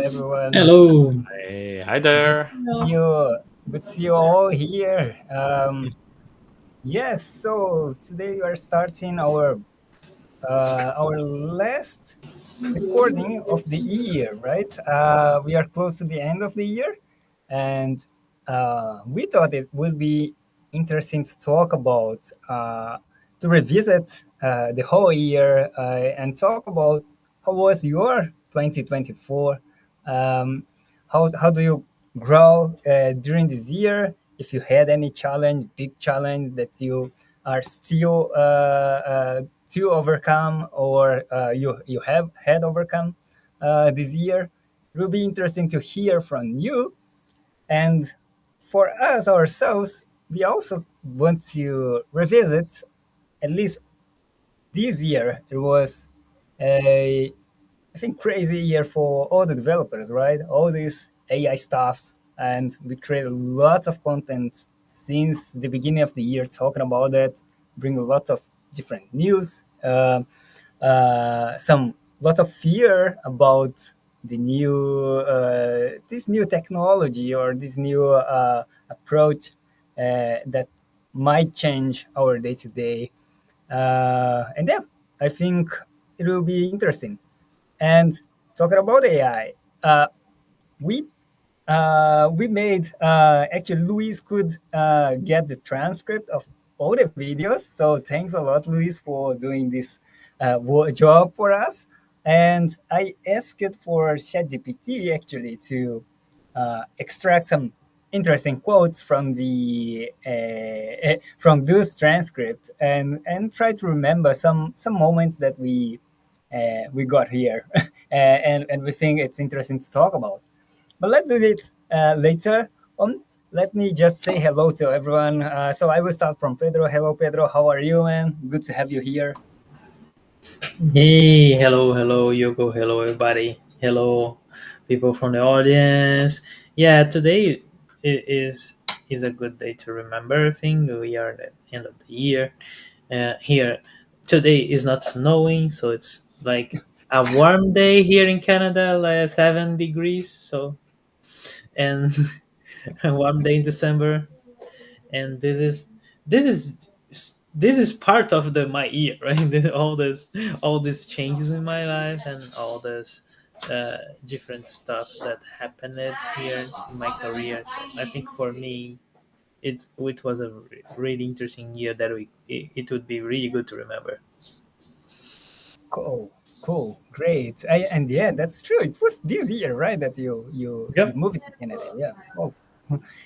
everyone. Hello. Hey, hi Good to there. see you. Good to see you all here. Yes, so today we are starting our last recording of the year, right? We are close to the end of the year, and we thought it would be interesting to talk about, to revisit the whole year and talk about how was your 2024. How do you grow during this year? If you had any challenge, big challenge that you are still to overcome, or you have had overcome this year, it will be interesting to hear from you. And for us ourselves, we also want to revisit, at least this year. It was a, I think, crazy year for all the developers, right? All these AI stuffs, and we created lots of content since the beginning of the year talking about it, bring a lot of different news, some lot of fear about the new this new technology or this new approach that might change our day to day. And yeah, I think it will be interesting. And talking about AI, we we made actually Luis could get the transcript of all the videos. So thanks a lot, Luis, for doing this job for us. And I asked it for ChatGPT actually to extract some interesting quotes from the from this transcript and try to remember some moments that we got here and we think it's interesting to talk about. But let's do it later on. Let me just say hello to everyone. So I will start from Pedro. Hello, Pedro. How are you, man? Good to have you here. Hey, hello, Yoko. Hello, everybody. Hello, people from the audience. Yeah, today is a good day to remember everything. We are at the end of the year. Here, today is not snowing, so it's like a warm day here in Canada, like 7 degrees. So, and a warm day in December. And this is part of the my year, right? All these changes in my life and all this different stuff that happened here in my career. So I think for me, it was a really interesting year that it would be really good to remember. Cool, cool, great. And yeah, that's true. It was this year, right, that you Yep. moved to Canada. Yeah. Oh,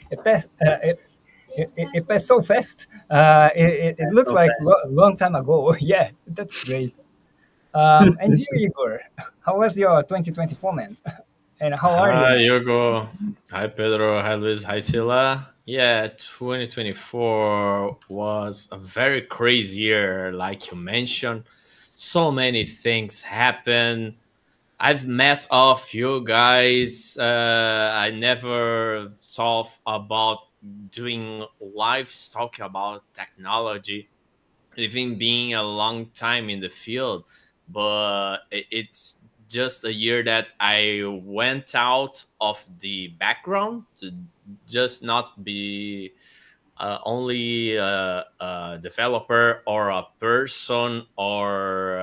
it passed. It passed so fast. It That's looks so like fast. a long time ago. Yeah, that's great. And you, Igor, how was your 2024, man? And how are you Hi, now? Yogo. Hi, Pedro. Hi, Luis. Hi, Sila. Yeah, 2024 was a very crazy year, like you mentioned. So many things happened. I've met all of you guys. I never thought about doing live talking about technology, even being a long time in the field, but it's just a year that I went out of the background to just not be only a developer or a person or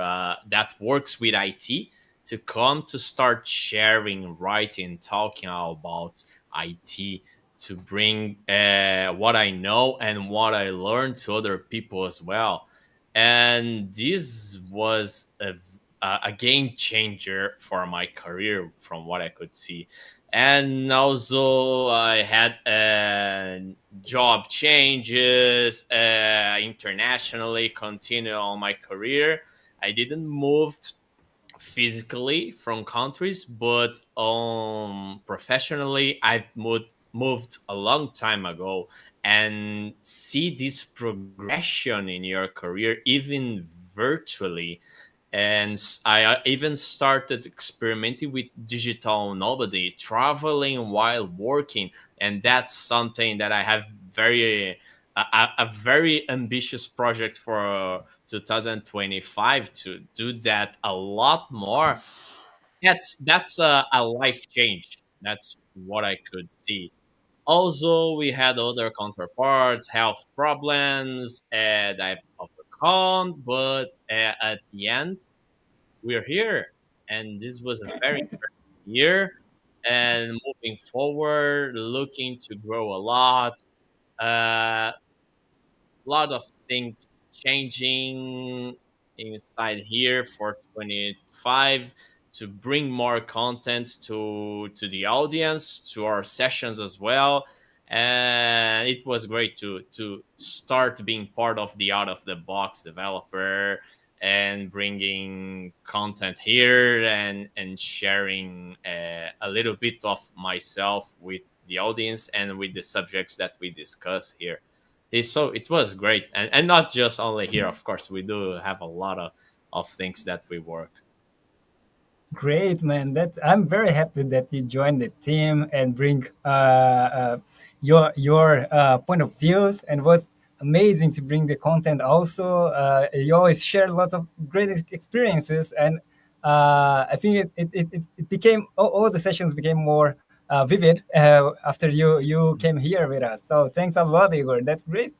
that works with IT, to come to start sharing, writing, talking about IT, to bring what I know and what I learned to other people as well. And this was a game changer for my career, from what I could see. And also, I had job changes internationally, continue on my career. I didn't move physically from countries, but professionally, I've moved a long time ago, and see this progression in your career, even virtually. And I even started experimenting with digital nobody, traveling while working, and that's something that I have a very ambitious project for 2025, to do that a lot more. That's a life change. That's what I could see. Also, we had other counterparts, health problems that I've overcome, but at the end, we're here, and this was a very interesting year. And moving forward, looking to grow a lot. Uh, lot of things changing inside here for 25 to bring more content to the audience, to our sessions as well. And it was great to start being part of the out of the box developer and bringing content here and sharing a little bit of myself with the audience and with the subjects that we discuss here. So it was great, and not just only here. Of course, we do have a lot of things that we work. Great, man. That's I'm very happy that you joined the team and bring your point of views. And was amazing to bring the content. Also, you always share a lot of great experiences, and I think it became all the sessions became more vivid after you came here with us. So thanks a lot, Igor. That's great.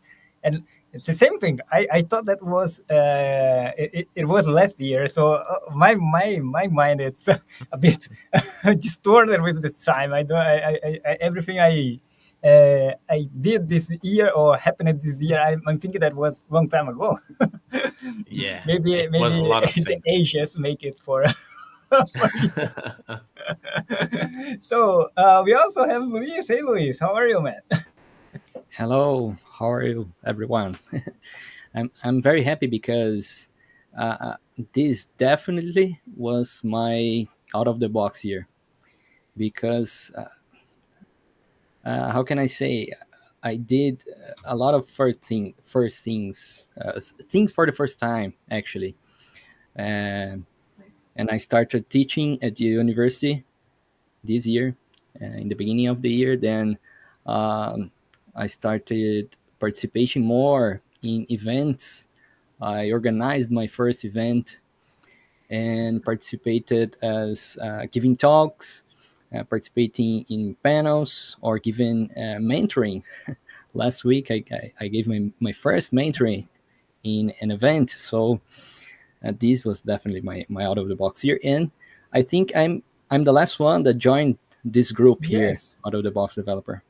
And it's the same thing. I thought that was it was last year. So my mind it's a bit distorted with the time. I don't I everything I did this year or happened this year. I'm thinking that was long time ago. Yeah, maybe it was a lot of the things. ages make it for. for you. So we also have Luis. Hey Luis, how are you, man? Hello, how are you, everyone? I'm very happy because this definitely was my out of the box year. Because how can I say? I did a lot of first things, things for the first time actually, and and I started teaching at the university this year, in the beginning of the year. Then um, I started participation more in events. I organized my first event and participated as giving talks, participating in panels, or giving mentoring. Last week, I gave my first mentoring in an event. So this was definitely my out of the box year. And I think I'm the last one that joined this group here, Yes, out of the box developer.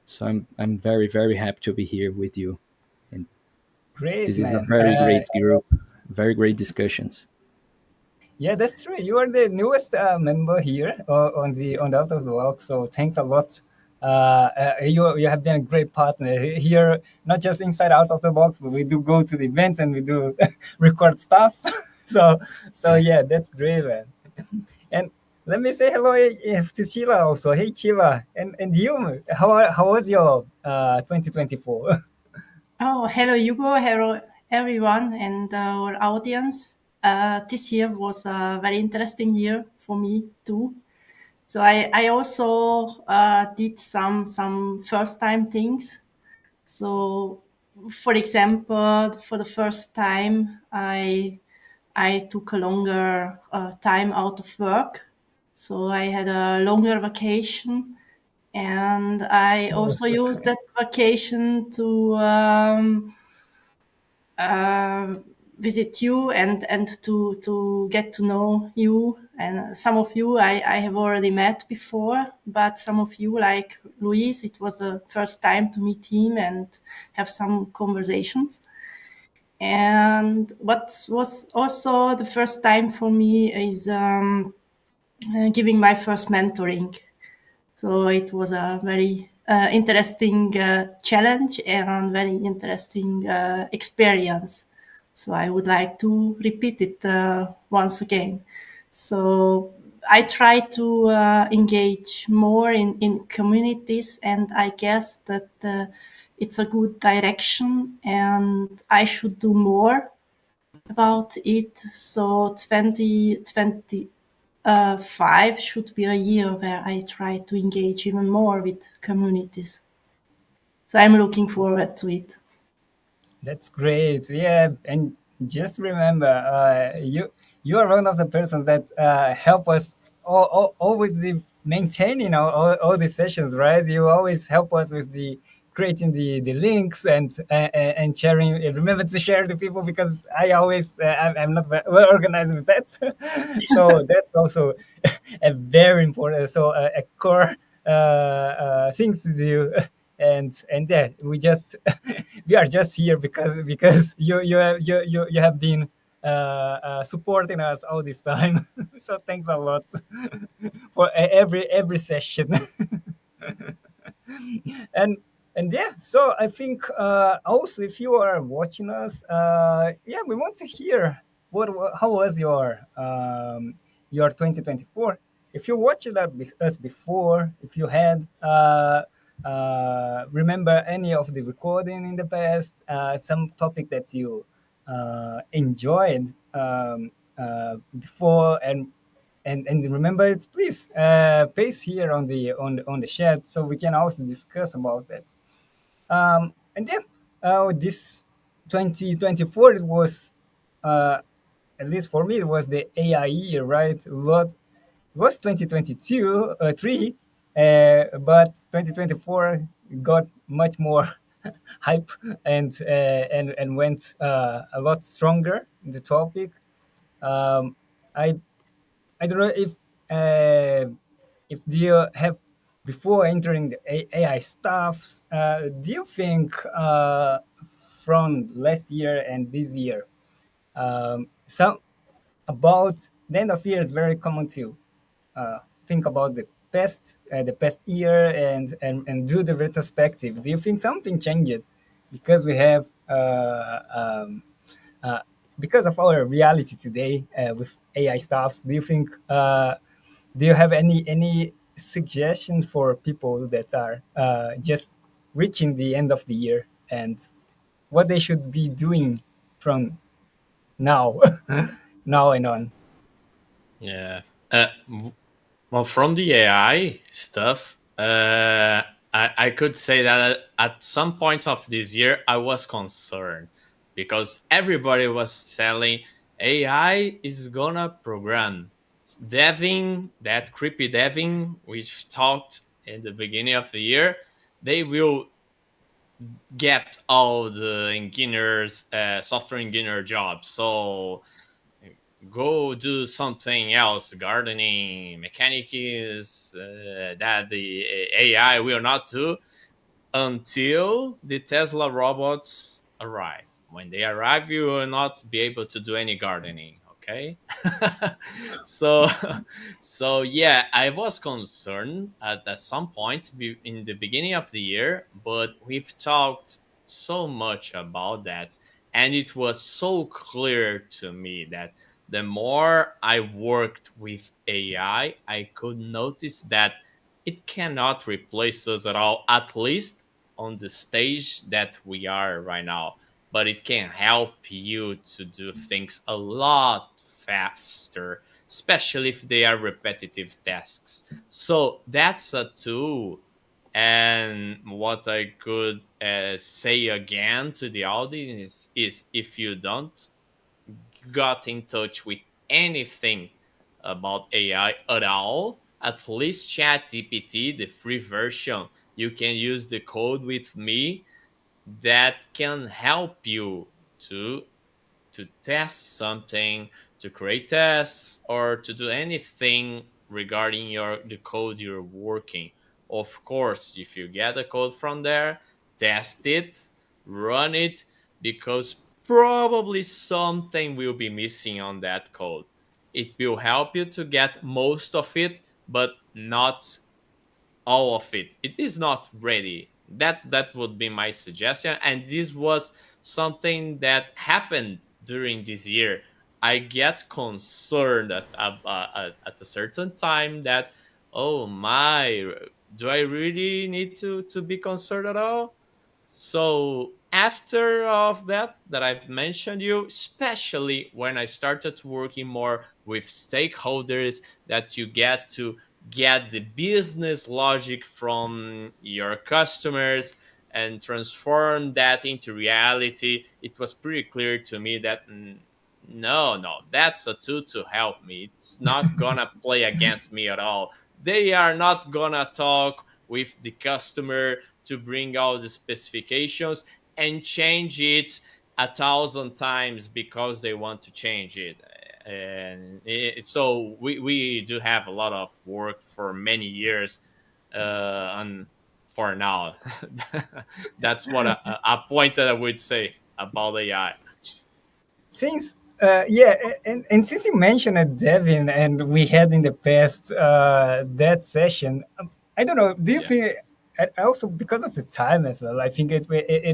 So I'm very very happy to be here with you. And great, this is a man. very great group, very great discussions. Yeah, that's true. You are the newest member here on the Out of the Box. So thanks a lot. You have been a great partner here, not just inside Out of the Box, but we do go to the events and we do record stuff. so so yeah, that's great, man. And let me say hello to Sheila also. Hey Sheila, and you, how was your 2024? Oh, hello, Hugo. Hello, everyone, and our audience. This year was a very interesting year for me too. So I also did some first time things. So, for example, for the first time, I took a longer time out of work. So I had a longer vacation, and I also used that vacation to uh, visit you and to get to know you. And some of you I have already met before, but some of you, like Luis, it was the first time to meet him and have some conversations. And what was also the first time for me is giving my first mentoring. So it was a very interesting challenge and very interesting experience. So I would like to repeat it once again. So I try to engage more in communities, and I guess that it's a good direction, and I should do more about it. So 2025 should be a year where I try to engage even more with communities. So I'm looking forward to it. That's great. Yeah, and just remember, you are one of the persons that help us always the maintaining all the sessions, right? You always help us with the creating the links and sharing. Remember to share the people because I always I'm not well organized with that. So that's also a very important, so a core things to do. And yeah, we just we are just here because you have been supporting us all this time. So thanks a lot for every session. and and yeah, so I think also if you are watching us, yeah, we want to hear how was your 2024. If you watched us before, if you had remember any of the recording in the past, some topic that you enjoyed before, and remember it, please paste here on the chat so we can also discuss about that. And yeah, this 2024 it was at least for me it was the AI year, right? A lot it was 2022 three, but 2024 got much more hype and went a lot stronger in the topic. um, I I don't know if do you have before entering the AI stuff. Do you think from last year and this year, some about the end of year is very common to think about the past year and do the retrospective. Do you think something changed because we have uh, because of our reality today with AI stuff? Do you think? Do you have any suggestion for people that are just reaching the end of the year and what they should be doing from now, now and on? Yeah. Well, from the AI stuff, I could say that at some point of this year, I was concerned because everybody was selling AI is gonna program. Devin, that creepy Devin, which talked in the beginning of the year, they will get all the engineers, software engineer jobs. So go do something else, gardening, mechanics, that the AI will not do until the Tesla robots arrive. When they arrive, you will not be able to do any gardening. Okay, so so yeah, I was concerned at some point in the beginning of the year, but we've talked so much about that, and it was so clear to me that the more I worked with AI, I could notice that it cannot replace us at all, at least on the stage that we are right now. But it can help you to do things a lot faster, especially if they are repetitive tasks. So that's a tool. And what I could say again to the audience is if you don't got in touch with anything about AI at all, at least ChatGPT, the free version, you can use the code with me that can help you to test something, to create tests, or to do anything regarding the code you're working. Of course, if you get a code from there, test it, run it, because probably something will be missing on that code. It will help you to get most of it, but not all of it. It is not ready. That would be my suggestion. And this was something that happened during this year. I get concerned at a certain time that, oh my, do I really need to be concerned at all? So after of that I've mentioned you, especially when I started working more with stakeholders, that you get to get the business logic from your customers and transform that into reality, it was pretty clear to me that No, no, that's a tool to help me. It's not gonna play against me at all. They are not gonna talk with the customer to bring out the specifications and change it 1,000 times because they want to change it. And so we do have a lot of work for many years, and for now, that's what a point that I would say about AI. Since yeah, and since you mentioned Devin, and we had in the past that session, I don't know. Do you Yeah. think also because of the time as well? I think it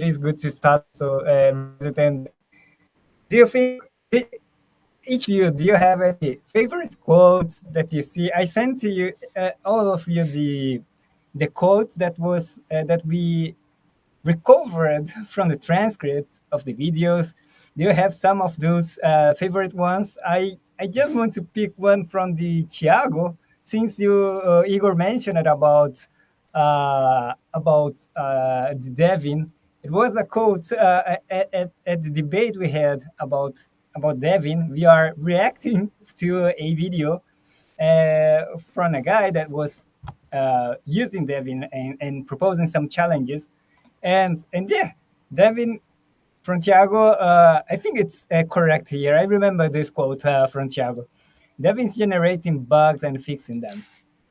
is good to start also revisit. And do you think each of you, do you have any favorite quotes that you see? I sent to you all of you the quotes that we recovered from the transcript of the videos. Do you have some of those favorite ones? I just want to pick one from the Thiago, since you Igor mentioned it about the Devin. It was a quote at the debate we had about Devin. We are reacting to a video from a guy that was using Devin and proposing some challenges, and yeah, Devin from Thiago, I think it's correct here. I remember this quote from Thiago. Devin's generating bugs and fixing them.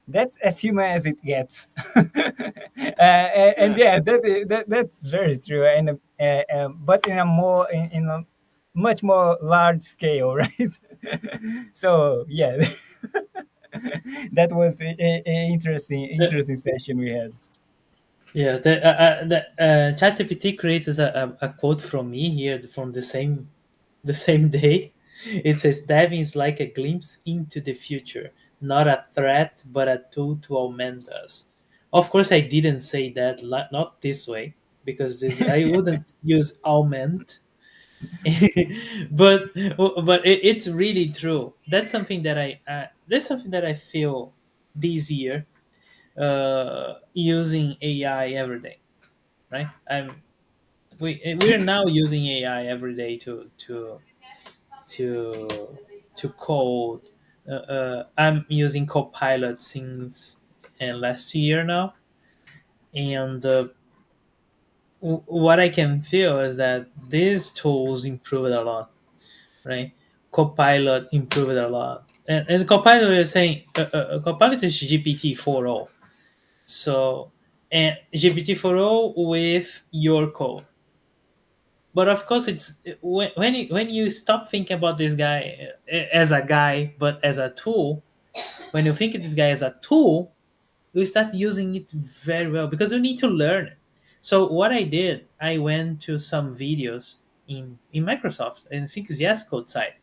That's as human as it gets. And Yeah. yeah, that's very true. And but in a in a much more large scale, right? So yeah, that was a interesting session we had. Yeah, the ChatGPT creates a quote from me here from the same day. It says, "Diving is like a glimpse into the future, not a threat, but a tool to augment us." Of course, I didn't say that, not this way, because this I wouldn't use augment. but it's really true. That's something that I feel this year, using AI every day, right? We're now using AI every day to to code. I'm using Copilot since last year now, and what I can feel is that these tools improved a lot, right? Copilot improved a lot, and Copilot is saying Copilot is GPT 4.0, so and GPT 4.0 with your code. But of course, it's when you stop thinking about this guy as a guy, but as a tool. When you think of this guy as a tool, you start using it very well because you need to learn it. So what I did, I went to some videos in Microsoft and I think it's VS Code site.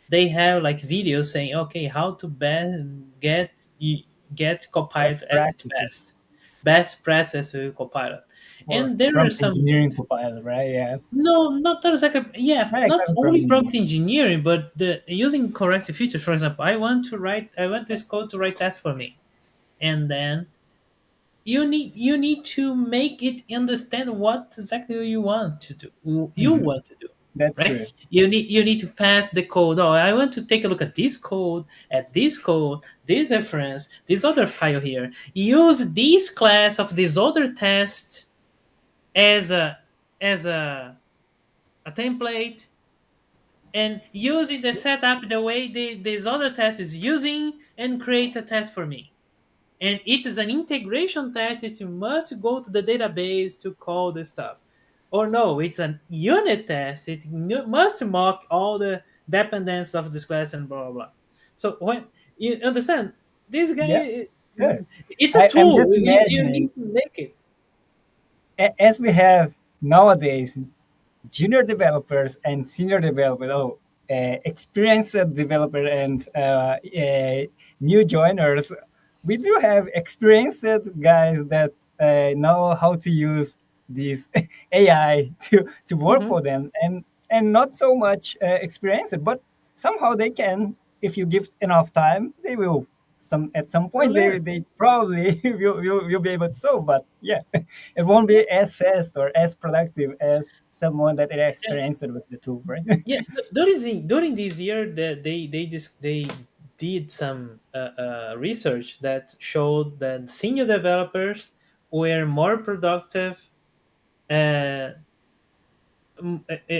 They have like videos saying, okay, how to get Copilot Best at its practices. best practice with Copilot, For and there are prompt some. engineering Copilot, right? Yeah, No, not exactly. Yeah, not not exactly prompt only prompt engineering. engineering, but the using corrective features. For example, I want this code to write tests for me, and then you need to make it understand what exactly you want to do. You Mhm. want to do, That's right? true. You need to pass the code. Oh, I want to take a look at this code, this reference, this other file here. Use this class of this other test as a template, and using the setup the way this other test is using, and create a test for me. And it is an integration test that you must go to the database to call the stuff. Or no, it's an unit test. It must mock all the dependence of this class and blah blah blah. So when you understand, this Yeah, guy, good. it's a I'm tool. just You imagining need to make it. as we have nowadays junior developers and senior developers, experienced developer and new joiners. We do have experienced guys that know how to use this AI to work Mhm. for them, and not so much experienced, but somehow they can. If you give enough time, they will. Some You point learn. they probably will be able to solve, but yeah, it won't be as fast or as productive as someone that is experienced with the tool, right? Yeah, during this year, they did some research that showed that senior developers were more productive, uh,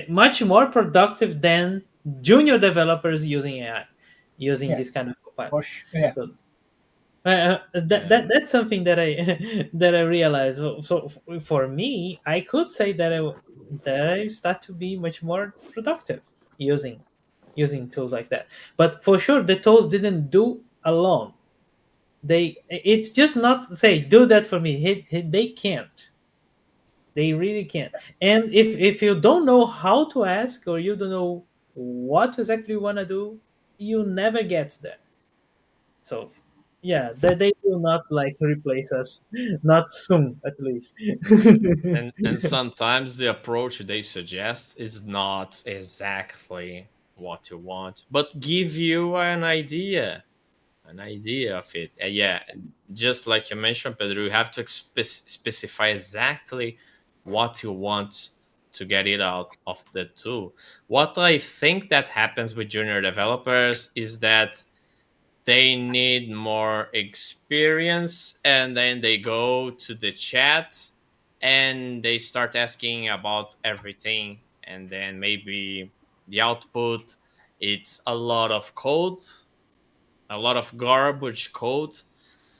much more productive than junior developers using AI, using Yeah, this kind of copilot. for sure. Yeah. So, that's something that I that I realized. For me, I could say that I start to be much more productive using tools like that. But for sure, the tools didn't do alone. It's just not say do that for me. They can't. They really can't. And if you don't know how to ask, or you don't know what exactly you want to do, you never get there. So yeah, they will not like replace us, not soon at least. And sometimes the approach they suggest is not exactly what you want, but give you an idea of it. Yeah, just like you mentioned, Pedro, you have to specify exactly what you want to get it out of the tool. What I think that happens with junior developers is that they need more experience, and then they go to the chat and they start asking about everything, and then maybe the output, it's a lot of code, a lot of garbage code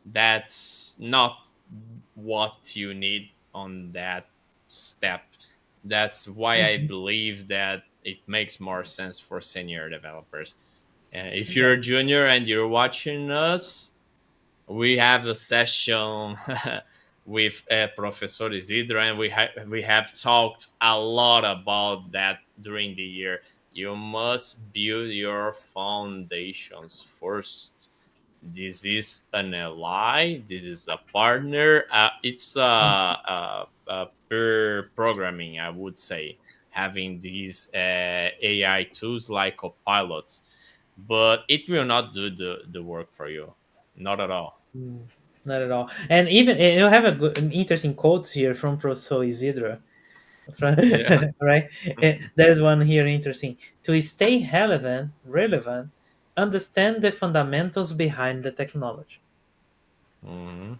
that's not what you need on that step. That's why I Mhm. believe that it makes more sense for senior developers. If Yeah. you're a junior and you're watching us, we have a session with Professor Isidro, and we have talked a lot about that during the year. You must build your foundations first. This is an ally. This is a partner. It's a peer programming, I would say, having these AI tools like Copilot, but it will not do the work for you. Not at all. Mm, not at all. And even you have an interesting quotes here from Professor Isidro. From, Yeah. right? There's one here interesting. To stay relevant, understand the fundamentals behind the technology. Mhm.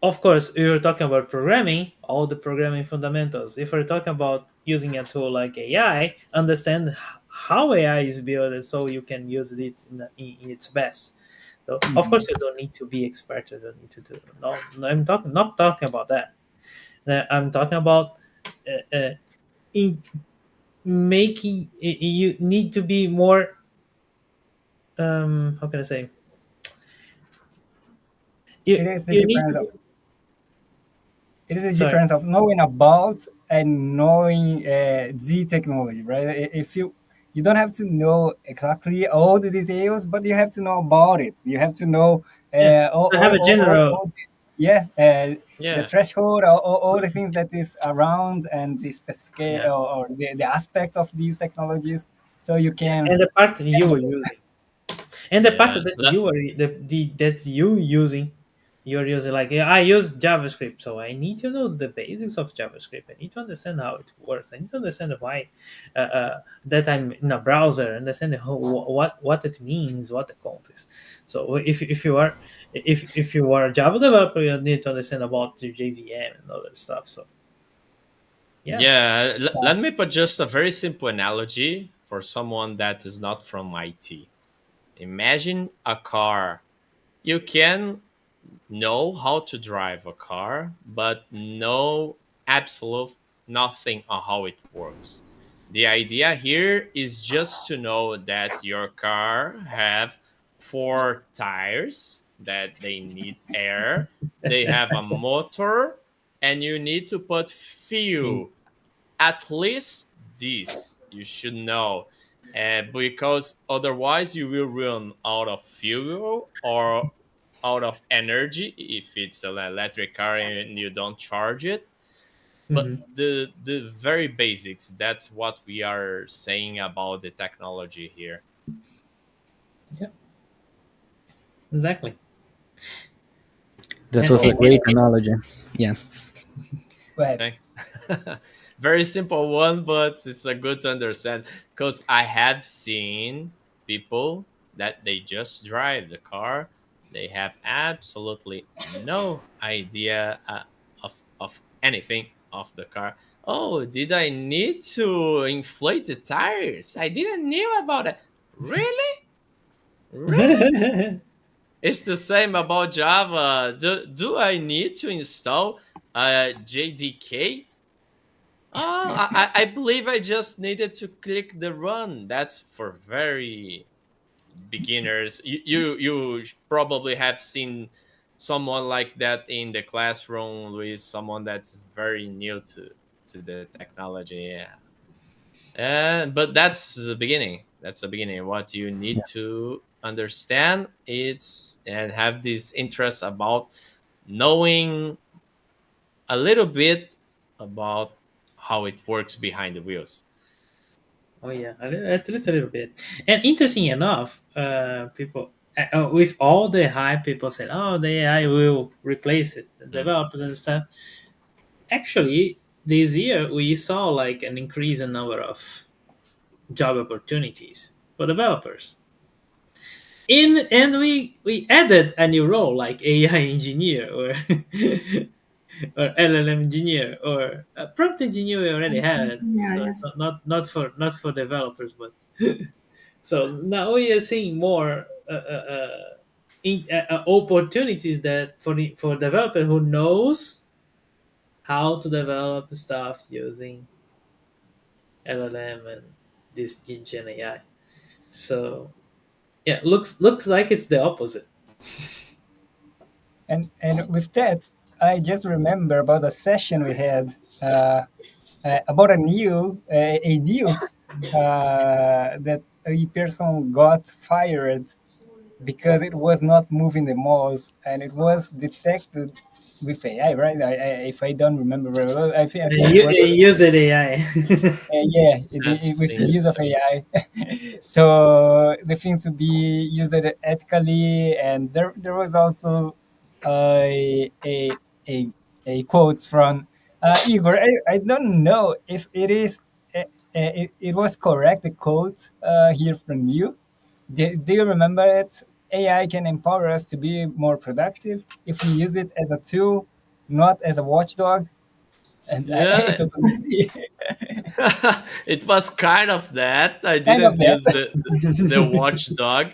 Of course, we were talking about programming, all the programming fundamentals. If we're talking about using a tool like AI, understand how AI is built so you can use it in its best. So, of course, Mhm. you don't need to be expert. You don't need to do. No, I'm talking not talking about that. I'm talking about in making. You need to be more. How can I say? It You is the you need difference to of be. it is a Sorry. difference of knowing about and knowing the technology, right? If you don't have to know exactly all the details, but you have to know about it. You have to know Yeah. all, To have a general. yeah, the Yeah. threshold, all the things that is around, and the specific Yeah. or the aspect of these technologies, so you Yeah. can And the part that you handle were it. using. And the part Yeah. that you are that's you using, you're using like, yeah, I use JavaScript, so I need to know the basics of JavaScript. I need to understand how it works. I need to understand why that I'm in a browser, understand what it means, what the context. So if you are if you are a Java developer, you need to understand about the JVM and other stuff. So yeah. Yeah. Yeah. Let me put just a very simple analogy for someone that is not from IT. Imagine a car. You can know how to drive a car, but know absolute nothing on how it works. The idea here is just to know that your car have four tires, that they need air, they have a motor, and you need to put fuel. At least this you should know, because otherwise you will run out of fuel or out of energy if it's an electric car and you don't charge it. But Hmm. the very basics, that's what we are saying about the technology here. Yeah, exactly. That And was a So great analogy. Yeah. Go ahead. Thanks. Very simple one, but it's a good to understand because I have seen people that they just drive the car. They have absolutely no idea of anything of the car. Oh, did I need to inflate the tires? I didn't knew about it. Really? Really? It's the same about Java. Do I need to install JDK? I believe I just needed to click the run. That's for very beginners. You probably have seen someone like that in the classroom with someone that's very new to the technology. Yeah. And but that's the beginning. That's the beginning. What you need Yeah. to understand it's and have this interest about knowing a little bit about how it works behind the wheels. Oh yeah, at least a little bit. And interesting enough, people with all the hype, people said, "Oh, the AI will replace it, the Mm. developers and stuff." Actually, this year we saw like an increase in number of job opportunities for developers. And we added a new role like AI engineer or or LLM engineer or a prompt engineer we already had. Yeah, So yes. not for developers, but so now we are seeing more opportunities that for developer who knows how to develop stuff using LLM and this Gen AI. So yeah, looks like it's the opposite. And with that, I just remember about a session we had about a news that a person got fired because it was not moving the mouse and it was detected with AI, right? If I don't remember very well, I think it was Use it AI. yeah, That's with the use of interesting. AI. So the things to be used ethically, and there was also a a a quote from Igor. I don't know if it is it was correct the quote here from you. Do you remember it? AI can empower us to be more productive if we use it as a tool, not as a watchdog. And I Yeah, totally agree. it was kind of that. I Kind of didn't that. use the watchdog,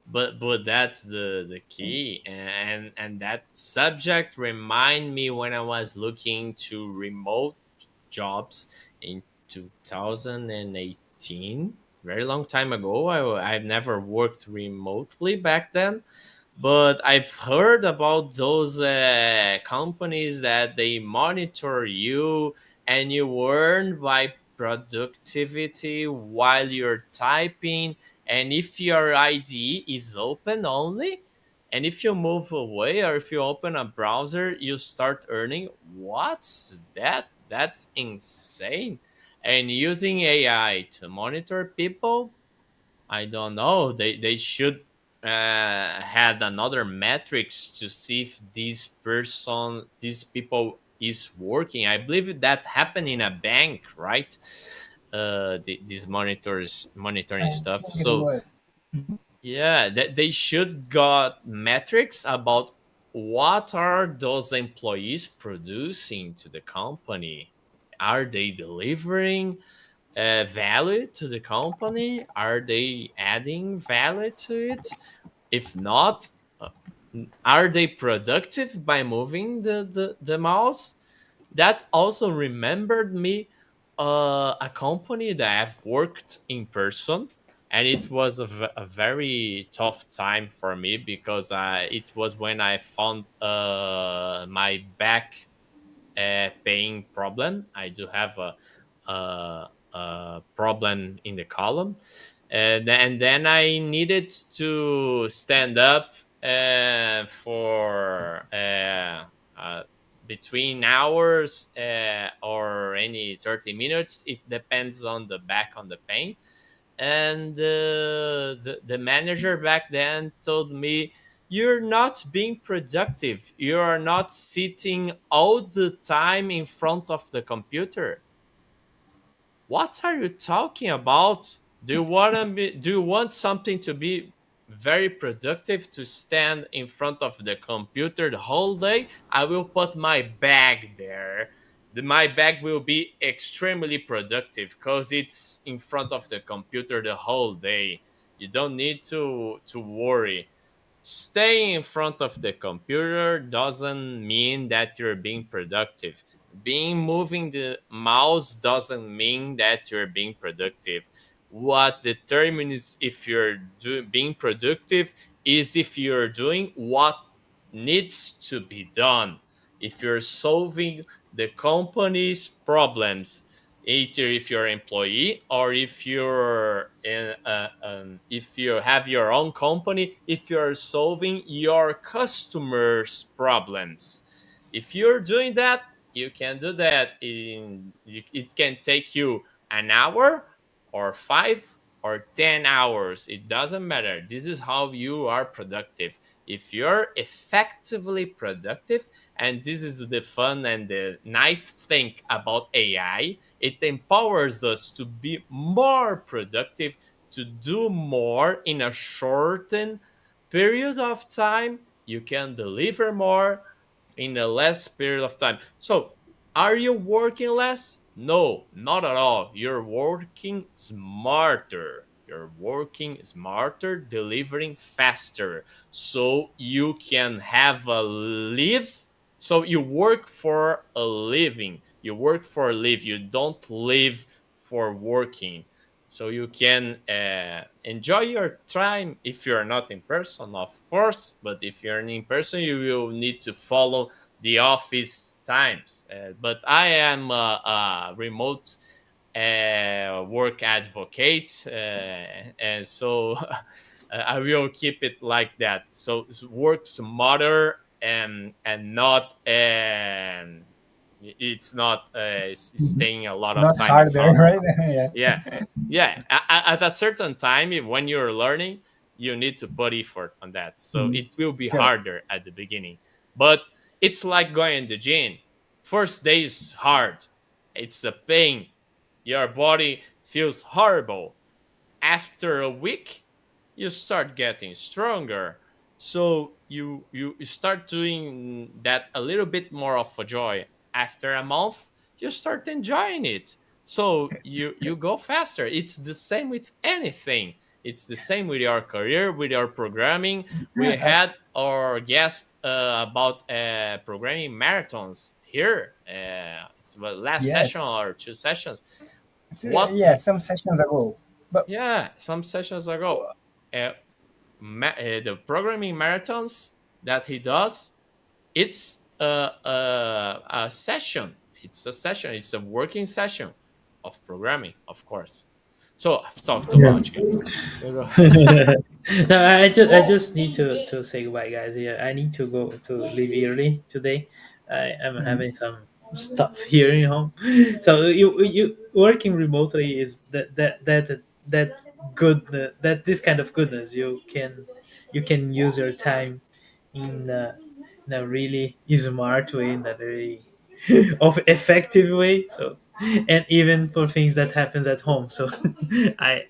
but that's the key. And that subject remind me when I was looking to remote jobs in 2018, very long time ago. I've never worked remotely back then, but I've heard about those companies that they monitor you and you earn by productivity while you're typing. And if your ID is open only, and if you move away or if you open a browser, you start earning. What's that? That's insane. And using AI to monitor people, I don't know. They should had another metrics to see if these people is working. I believe that happened in a bank, right? These monitors monitoring I stuff. think it So was. Mhm. yeah, they should got metrics about what are those employees producing to the company. Are they delivering value to the company? Are they adding value to it? If not, uh, are they productive by moving the mouse? That also remembered me a company that I've worked in person, and it was a very tough time for me because it was when I found my back paying problem. I do have a problem in the column, and then I needed to stand up for between hours or any 30 minutes. It depends on the back on the pain. And the manager back then told me, you're not being productive. You are not sitting all the time in front of the computer. What are you talking about? Do you want something to be very productive, to stand in front of the computer the whole day? I will put my bag there. My bag will be extremely productive because it's in front of the computer the whole day. You don't need to worry. Staying in front of the computer doesn't mean that you're being productive. Being moving the mouse doesn't mean that you're being productive. What determines if being productive is if you're doing what needs to be done. If you're solving the company's problems, either if you're an employee or if you have your own company, if you're solving your customers problems, if you're doing that, you can do that it can take you an hour or 5 or 10 hours. It doesn't matter. This is how you are productive. If you're effectively productive, and this is the fun and the nice thing about AI, it empowers us to be more productive, to do more in a shortened period of time. You can deliver more in a less period of time. So, are you working less? No, not at all. You're working smarter. You're working smarter, delivering faster. So you can have a live. So you work for a living. You work for a live. You don't live for working. So you can enjoy your time if you're not in person, of course. But if you're in person, you will need to follow the office times. But I am a remote work advocate, and so I will keep it like that. So work smarter and not it's not staying a lot of Not time in harder, front. right? Yeah. Yeah, yeah. At a certain time, when you're learning, you need to put effort on that. So Mhm. it will be Sure. harder at the beginning, but it's like going to the gym. First day is hard. It's a pain. Your body feels horrible. After a week, you start getting stronger. So you start doing that a little bit more of a joy. After a month, you start enjoying it. So you go faster. It's the same with anything. It's the same with your career, with your programming. We Yeah, had our guest about programming marathons here. It's the last session yes. or 2 sessions. So, What yeah, some sessions ago. But Yeah, some sessions ago, uh, the programming marathons that he does, it's a session. It's a session. It's a working session of programming, of course. So I've talked too much, Yeah. guys. You No, I just need to say goodbye, guys. Yeah, I need to go to leave early today. I am mm, having some stuff here in home. So you working remotely is that good that this kind of goodness you can use your time in in a really smart way, in a very of effective way. So, and even for things that happens at home. So I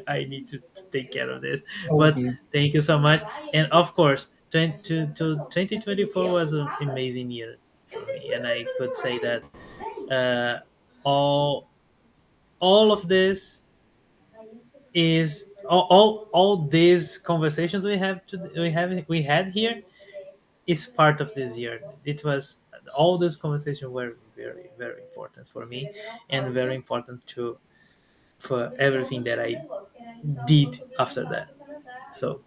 need to take care of this. But okay. thank you so much. And of course, 2024 was an amazing year for me, and I could say that uh, all all of this is all these conversations we had here is part of this year. It was all these conversations were very very important for me, and very important to for everything that I did after that. So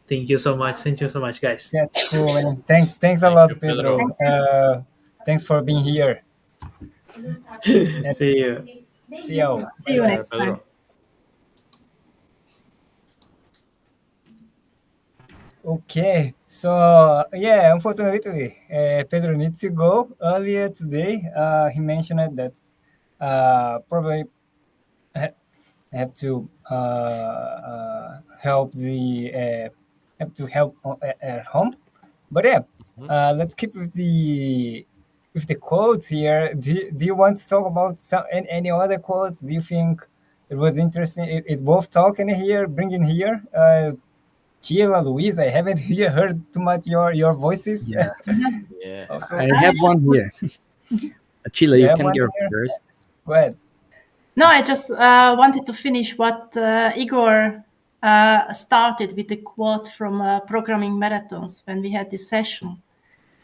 thank you so much. Thank you so much, guys. That's cool, man. Thanks a Thank lot, you, Pedro. Pedro. Thank you. Thanks for being here. And See you. see you. See Bye you Take bye. care, next time. Pedro. Okay, so yeah, unfortunately, Pedro needs to go earlier today. He mentioned that probably have to help the have to help at home. But yeah, Mhm. let's keep with the quotes here. Do you want to talk about any other quotes? Do you think it was interesting? It's both talking here, bringing here. Sheila, Louise, I haven't heard too much your voices. Yeah, Yeah. Also, I I have one just here. Chile, you you have can one go here. first. Go ahead. No, I just wanted to finish what Igor started with the quote from Programming Marathons when we had this session.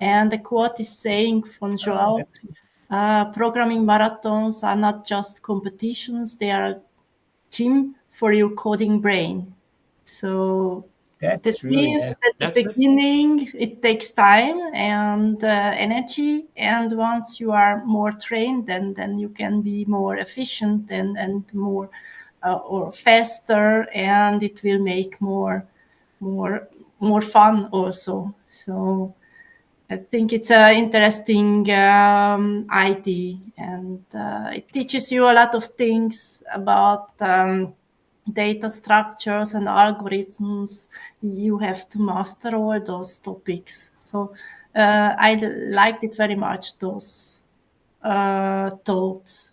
And the quote is saying from Joao, That's programming marathons are not just competitions, they are a gym for your coding brain. So that's that true. means Yeah, at the That's it. beginning it takes time and energy, and once you are more trained, then you can be more efficient and more or faster, and it will make more more fun also. So I think it's an interesting idea, and it teaches you a lot of things about data structures and algorithms. You have to master all those topics. So I liked it very much. Those thoughts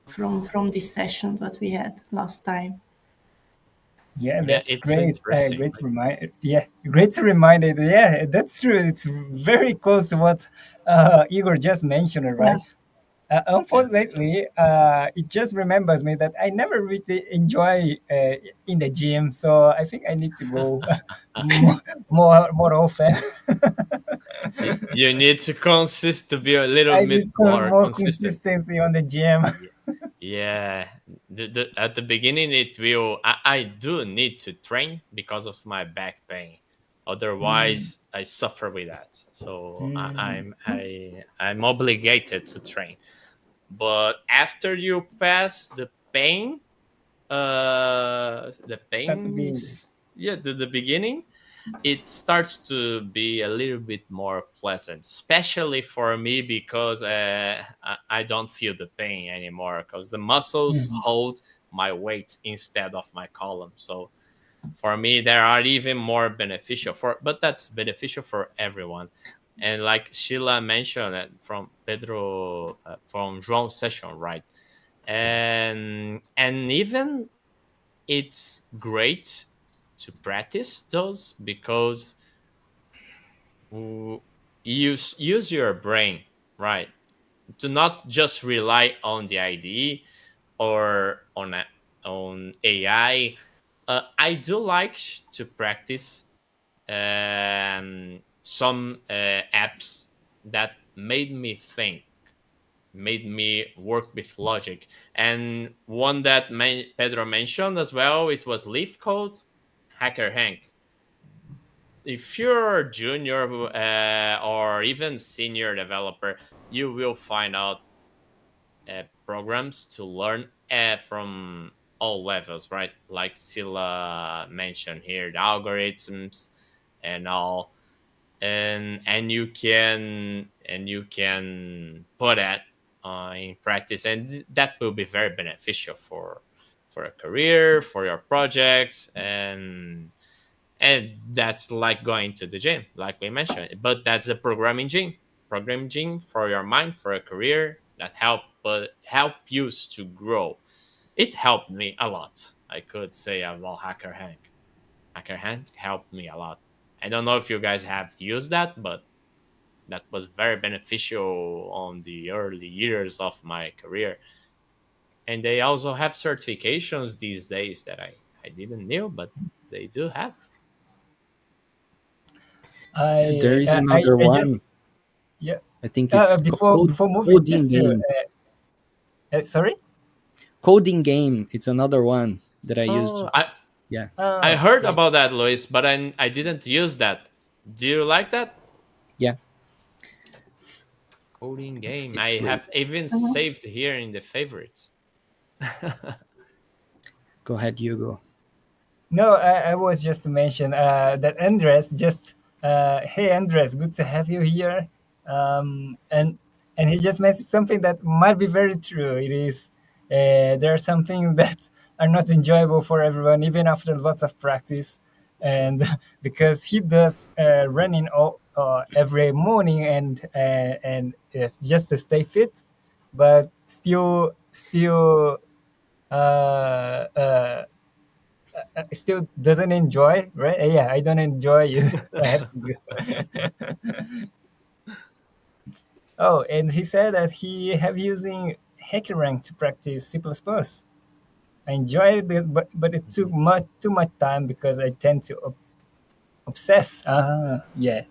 from this session that we had last time. yeah, Yeah, that's it's great. interesting. Great to remind. Yeah, great to remind it. Yeah, that's true. It's very close to what Igor just mentioned, right? Yes. Yeah. Unfortunately, it just remembers me that I never really enjoy in the gym, so I think I need to go more more often. You need to consist to be a little I bit need more more consistent. consistency on the gym. Ye- Yeah, at the beginning it will. I do need to train because of my back pain. Mm, Otherwise, I suffer with that. So mm. I'm obligated to train. But after you pass the Start to be. pains, yeah, the beginning, it starts to be a little bit more pleasant, especially for me because I don't feel the pain anymore because the muscles Mhm. hold my weight instead of my column. So for me, they are even more beneficial for, but that's beneficial for everyone. And like Sheila mentioned from Pedro, from João session, right? And even it's great to practice those because use your brain, right? To not just rely on the IDE or on AI. I do like to practice some apps that made me think, made me work with logic, and one that Pedro mentioned as well. It was Leaf Code, Hacker Hank. If you're a junior or even senior developer, you will find out programs to learn from all levels, right? Like Sila mentioned here, the algorithms and all, and you can put that in practice, and that will be very beneficial for a career, for your projects, and that's like going to the gym, like we mentioned. But that's the programming gym for your mind, for a career that help you to grow. It helped me a lot. I could say about Hacker Hank helped me a lot. I don't know if you guys have used that, but that was very beneficial on the early years of my career. And they also have certifications these days that I didn't know, but they do have. There is another I one. just yeah. I think it's Before moving, coding just to game. sorry. Coding game. It's another one that I used. Oh, Yeah, I heard Yeah. about that, Luis, but I didn't use that. Do you like that yeah, coding game? it's I great. have even Mhm. saved here in the favorites. Go ahead, Hugo. No, I was just to mention that Andres just hey Andres, good to have you here. And he just mentioned something that might be very true. It is there are some things that are not enjoyable for everyone, even after lots of practice. and because he does running every morning, and it's just to stay fit, but still uh, uh, still doesn't enjoy, right? Yeah, I don't enjoy it. I have to do. Oh, and he said that he have using HackerRank to practice C++. I enjoy it, but it took Mhm. too much time because I tend to obsess. Yeah.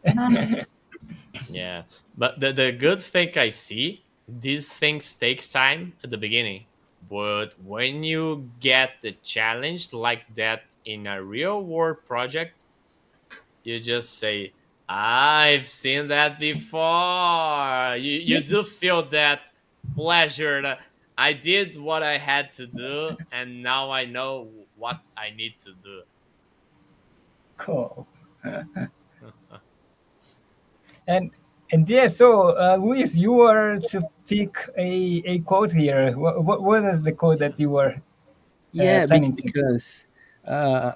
Yeah, but the good thing I see, these things takes time at the beginning, but when you get the challenge like that in a real world project, you just say, "I've seen that before." You do feel that pleasure. That I did what I had to do, and now I know what I need to do. Cool. And yeah, so Luis, you were to pick a quote here. What is the quote that you were Yeah, planning to? because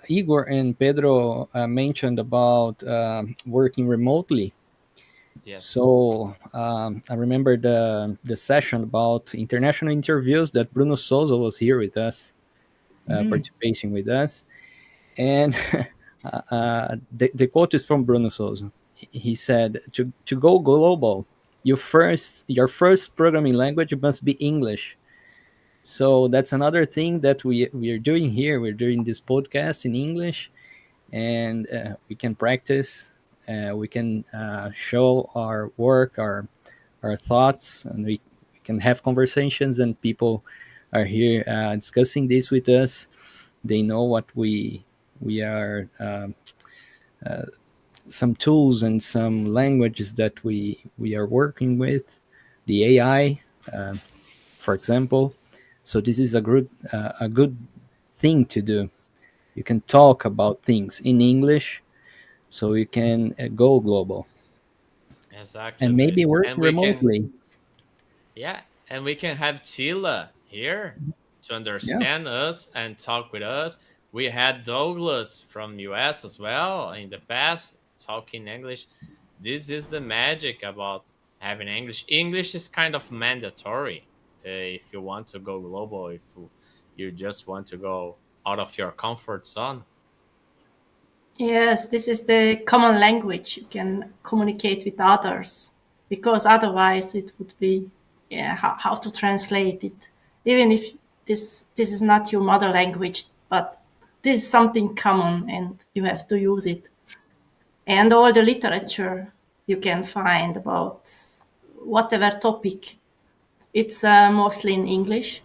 Igor and Pedro mentioned about working remotely. Yes. So I remember the session about international interviews that Bruno Souza was here with us, Mm, participating with us, and the quote is from Bruno Souza. He said, "To go global, your first programming language must be English." So that's another thing that we are doing here. We're doing this podcast in English, and we can practice. We can show our work, our thoughts, and we can have conversations. And people are here discussing this with us. They know what we are. Some tools and some languages that we are working with, the AI, uh, for example. So this is a good thing to do. You can talk about things in English, so you can go global Exactly, and maybe Luis. work And we can, remotely. yeah, and we can have Chila here to Yeah, understand us and talk with us. We had Douglas from US as well in the past talking English. This is the magic about having English. English is kind of mandatory if you want to go global, if you just want to go out of your comfort zone. Yes, this is the common language you can communicate with others, because otherwise it would be, yeah, how to translate it. Even if this is not your mother language, but this is something common and you have to use it. And all the literature you can find about whatever topic, it's mostly in English,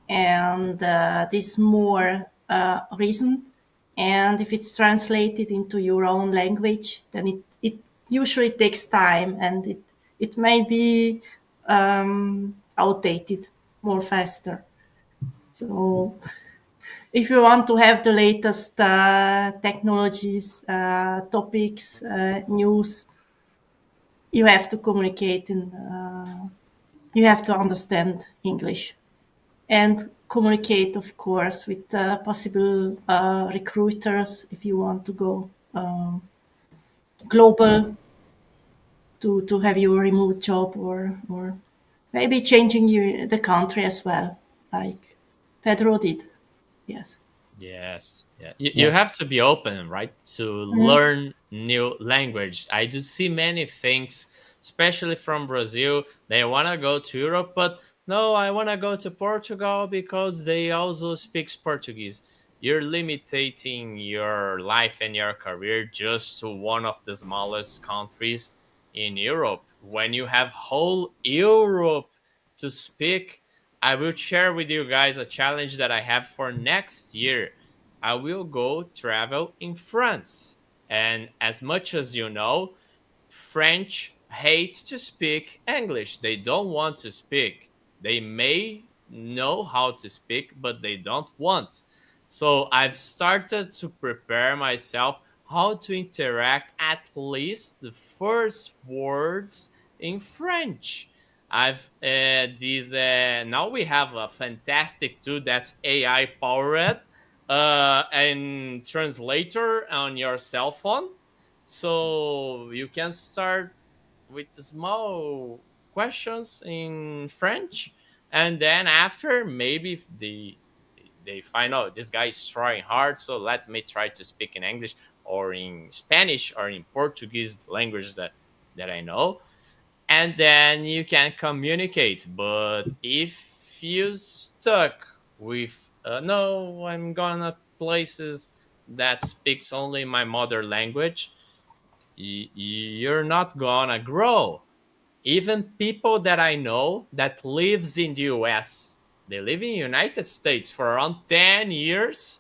and this more recent. And if it's translated into your own language, then it usually takes time, and it may be outdated more faster. So if you want to have the latest technologies, topics, news, you have to communicate in. You have to understand English and communicate, of course, with possible recruiters if you want to go global to have your remote job, or maybe changing the country as well, like Pedro did. Yes. Yes, yeah. You yeah, have to be open, right, to Mhm. learn new language. I do see many things, especially from Brazil. They want to go to Europe, but no, I want to go to Portugal because they also speak Portuguese. You're limiting your life and your career just to one of the smallest countries in Europe. When you have whole Europe to speak, I will share with you guys a challenge that I have for next year. I will go travel in France. And as much as you know, French hate to speak English. They don't want to speak. They may know how to speak, but they don't want. So I've started to prepare myself how to interact at least the first words in French. I've these now we have a fantastic tool that's AI powered and translator on your cell phone. So you can start with small questions in French, and then after maybe if they find out this guy is trying hard, so let me try to speak in English or in Spanish or in Portuguese, the language that I know, and then you can communicate. But if you stuck with no, I'm gonna places that speaks only my mother language, you're not gonna grow. Even people that I know that lives in the US, they live in the United States for around 10 years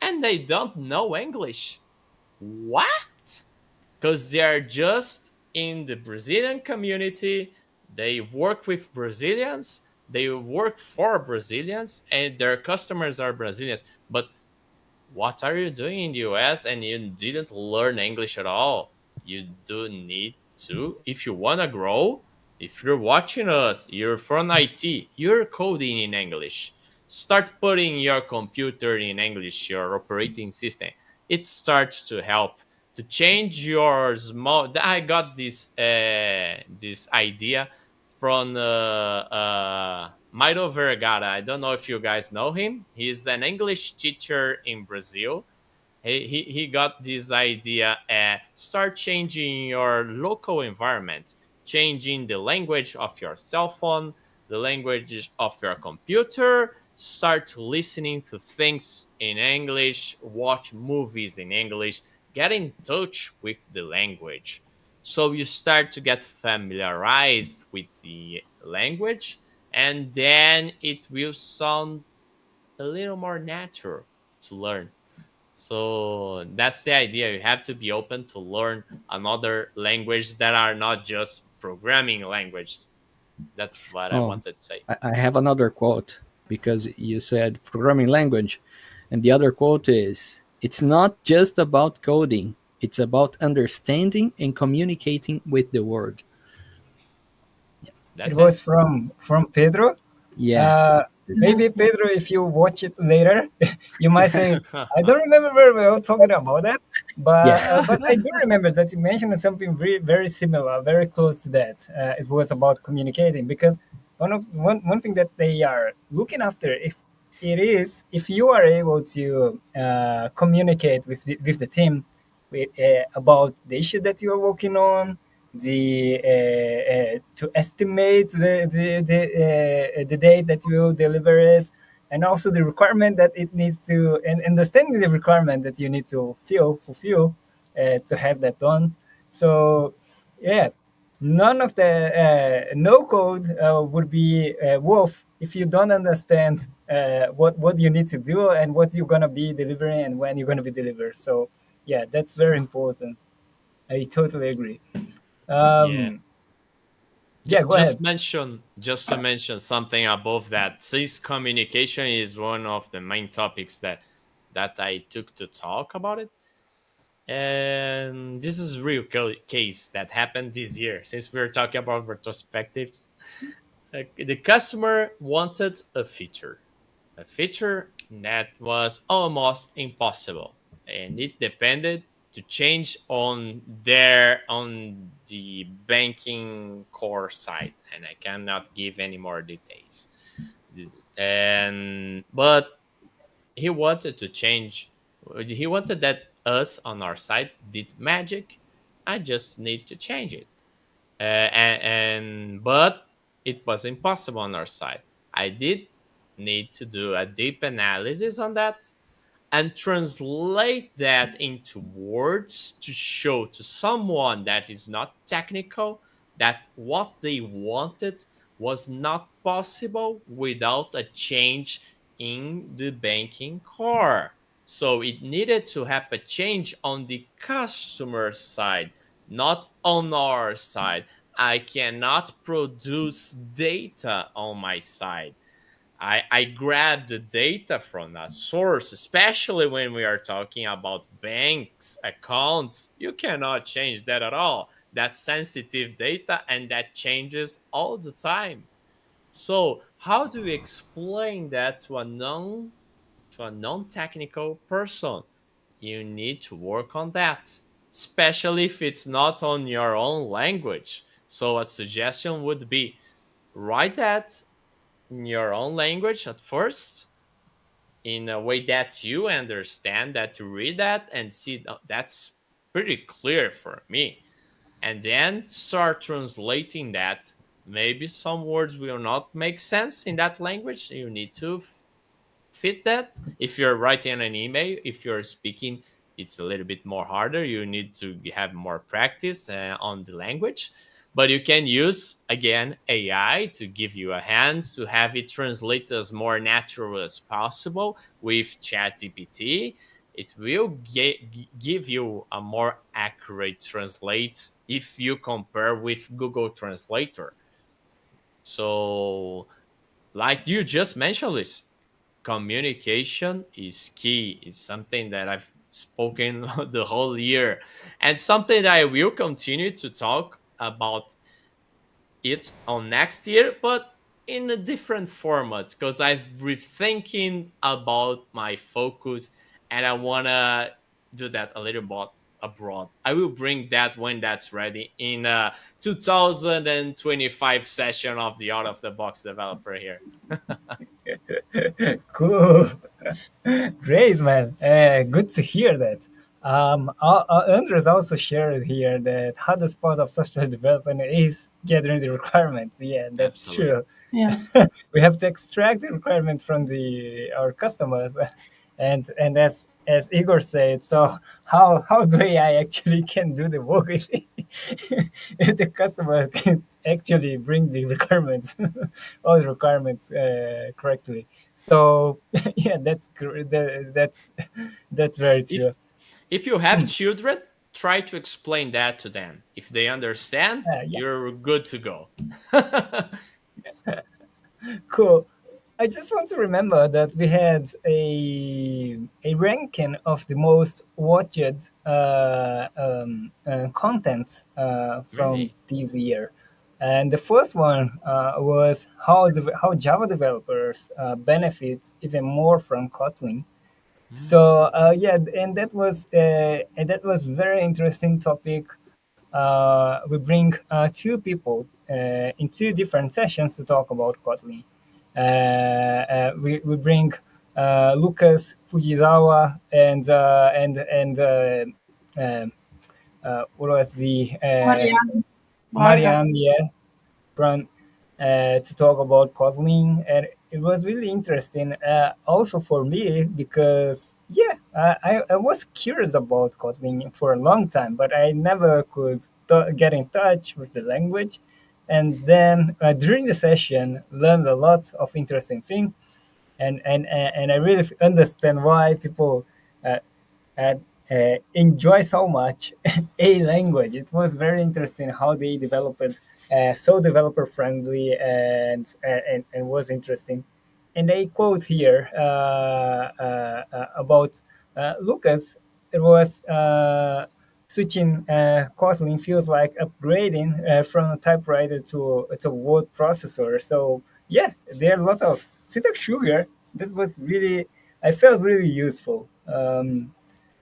and they don't know English. What? Because they are just in the Brazilian community. They work with Brazilians, they work for Brazilians, and their customers are Brazilians. But what are you doing in the US and you didn't learn English at all? You do need to, if you want to grow, if you're watching us, you're from IT, you're coding in English. Start putting your computer in English, your operating system. It starts to help to change your small. I got this idea from Mairo Vergara. I don't know if you guys know him. He's an English teacher in Brazil. He got this idea, start changing your local environment, changing the language of your cell phone, the language of your computer, start listening to things in English, watch movies in English, get in touch with the language. So you start to get familiarized with the language, and then it will sound a little more natural to learn. So that's the idea. You have to be open to learn another language that are not just programming languages. That's what I Oh, wanted to say. I have another quote because you said programming language, and the other quote is, "It's not just about coding; it's about understanding and communicating with the world." It That's was it. from Pedro. Yeah. Uh, Maybe Pedro, if you watch it later, you might say, "I don't remember very well talking about that," Yeah. but I do remember that you mentioned something very similar, very close to that. It was about communicating because one thing that they are looking after, if you are able to communicate with the team about the issue that you are working on, to estimate the date that you will deliver it, and also the requirement that it needs to, and understanding the requirement that you need to fulfill to have that done. So yeah, none of the no code would be worth if you don't understand what you need to do and what you're gonna be delivering and when you're gonna be delivered. So yeah, that's very important. I totally agree. Yeah. Um, yeah, go Just ahead. mention, just to mention something above that. Since communication is one of the main topics that I took to talk about it, and this is real case that happened this year. Since we're talking about retrospectives, the customer wanted a feature that was almost impossible, and it depended to change on the banking core side, and I cannot give any more details. And but he wanted to change. He wanted that us on our side did magic. I just need to change it, and but it was impossible on our side. I did need to do a deep analysis on that and translate that into words to show to someone that is not technical that what they wanted was not possible without a change in the banking core. So it needed to have a change on the customer side, not on our side. I cannot produce data on my side. I grab the data from a source, especially when we are talking about banks, accounts. You cannot change that at all. That's sensitive data and that changes all the time. So, how do you explain that to a non to a non-technical person. You need to work on that, especially if it's not on your own language. So a suggestion would be write that in your own language at first, in a way that you understand, that you read that and see, "Oh, that's pretty clear for me," and then start translating that. Maybe some words will not make sense in that language. You need to fit that. If you're writing an email, if you're speaking, it's a little bit more harder. You need to have more practice on the language. But you can use, again, AI to give you a hand to have it translate as more natural as possible with ChatGPT. It will give you a more accurate translate if you compare with Google Translator. So, like you just mentioned, Liz, communication is key. It's something that I've spoken the whole year, and something that I will continue to talk about it on next year, but in a different format, because I've rethinking about my focus and I wanna do that a little bit abroad. I will bring that when that's ready in a 2025 session of the Out of the Box Developer here. Cool. Great, man. Good to hear that. Andres also shared here that hardest part of software development is gathering the requirements. Yeah, that's Absolutely. true. Yes. We have to extract the requirements from the our customers, and as Igor said, so how do AI actually can do the work if, if the customer can actually bring the requirements, all the requirements correctly? So yeah, that's very If true. if you have children, try to explain that to them. If they understand, Yeah, you're good to go. cool. I just want to remember that we had a ranking of the most watched content from Really? this year, and the first one was how Java developers benefit even more from Kotlin. So Mm. yeah, and that was very interesting topic. We bring two people in two different sessions to talk about Kotlin. We bring Lucas Fujisawa and what was the Marianne Varga. Marianne, yeah, Brown, to talk about Kotlin, and it was really interesting. Also for me because yeah, I was curious about Kotlin for a long time, but I never could get in touch with the language. And then during the session, learned a lot of interesting things, and I really understand why people uh, and enjoy so much a language. It was very interesting how they developed it, so developer friendly and was interesting. And a quote here about Lucas. It was switching Kotlin feels like upgrading from a typewriter to a word processor. So yeah, there are a lot of syntax sugar that was really I felt really useful.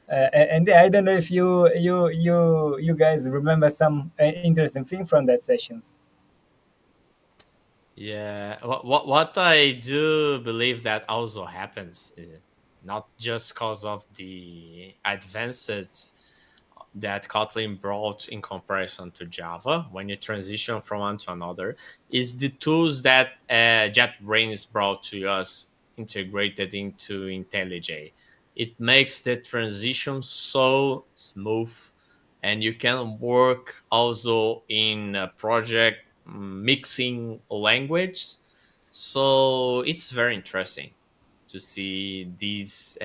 And yeah, I don't know if you guys remember some interesting thing from that sessions. Yeah, what I do believe that also happens, not just because of the advances that Kotlin brought in comparison to Java when you transition from one to another, is the tools that JetBrains brought to us integrated into IntelliJ. It makes the transition so smooth, and you can work also in a project mixing language. So it's very interesting to see these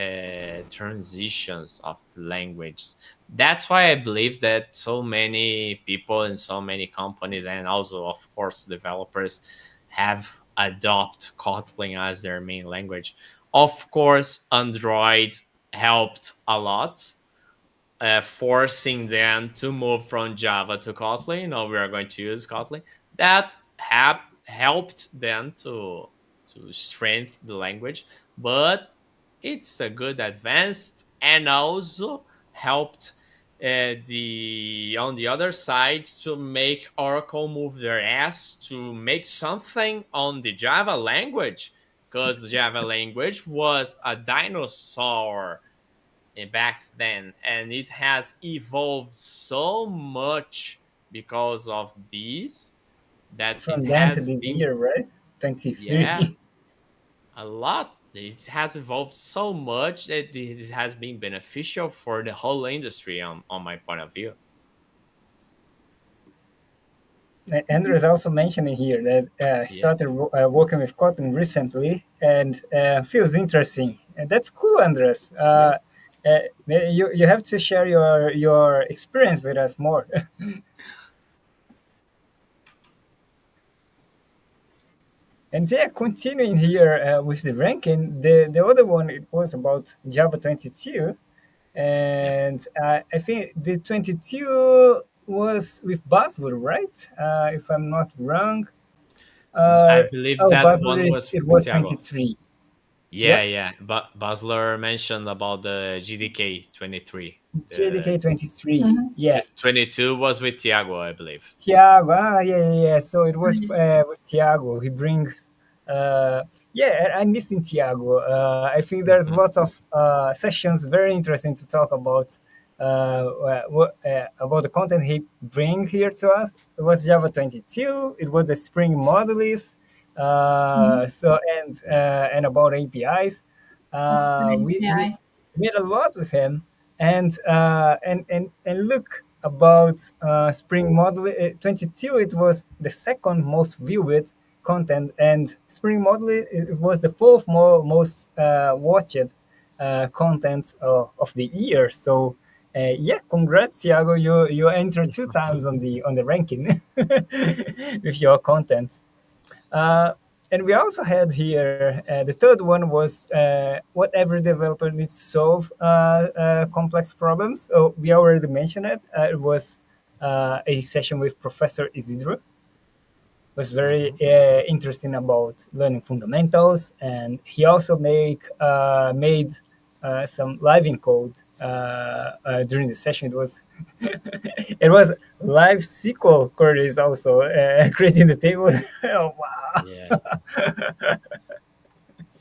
transitions of the language. That's why I believe that so many people and so many companies, and also of course developers, have adopt Kotlin as their main language. Of course, Android helped a lot, forcing them to move from Java to Kotlin. No, we are going to use Kotlin. That helped them to strengthen the language, but it's a good advanced, and also helped the on the other side to make Oracle move their ass to make something on the Java language, because Java language was a dinosaur back then, and it has evolved so much because of these that it From then to has this been, year, right? yeah, 23. a lot. It has evolved so much that this has been beneficial for the whole industry on my point of view. Andrew is also mentioning here that he Yeah. started working with Kotlin recently and feels interesting. And that's cool, Andres. Yes. You have to share your experience with us more. And yeah, continuing here with the ranking, the other one it was about Java 22, Yeah. and I think the 22 was with Basler, right? If I'm not wrong. I Uh, believe oh, that Basler one is was it with was Thiago. 23. Yeah, Yep, yeah. But Basler mentioned about the GDK 23. JDK The 23. Yeah, 22 was with Thiago, I believe. Tiago, yeah. So it was Yes. with Tiago. He brings, yeah, I'm missing Tiago. I think there's lots of sessions very interesting to talk about the content he bring here to us. It was Java 22. It was the Spring Modules, and about APIs. Open We API. made a lot with him, and look about Spring Model 22. It was the second most viewed content, and Spring Model it was the fourth most watched content of the year. So yeah, congrats, Thiago. You entered two times on the ranking with your content. Uh, and we also had here the third one was what every developer needs to solve complex problems. So we already mentioned it. It was a session with Professor Isidro. Was very Mhm. interesting about learning fundamentals, and he also made some live in code during the session. It was it was live SQL queries also creating the tables. Oh wow! Yeah.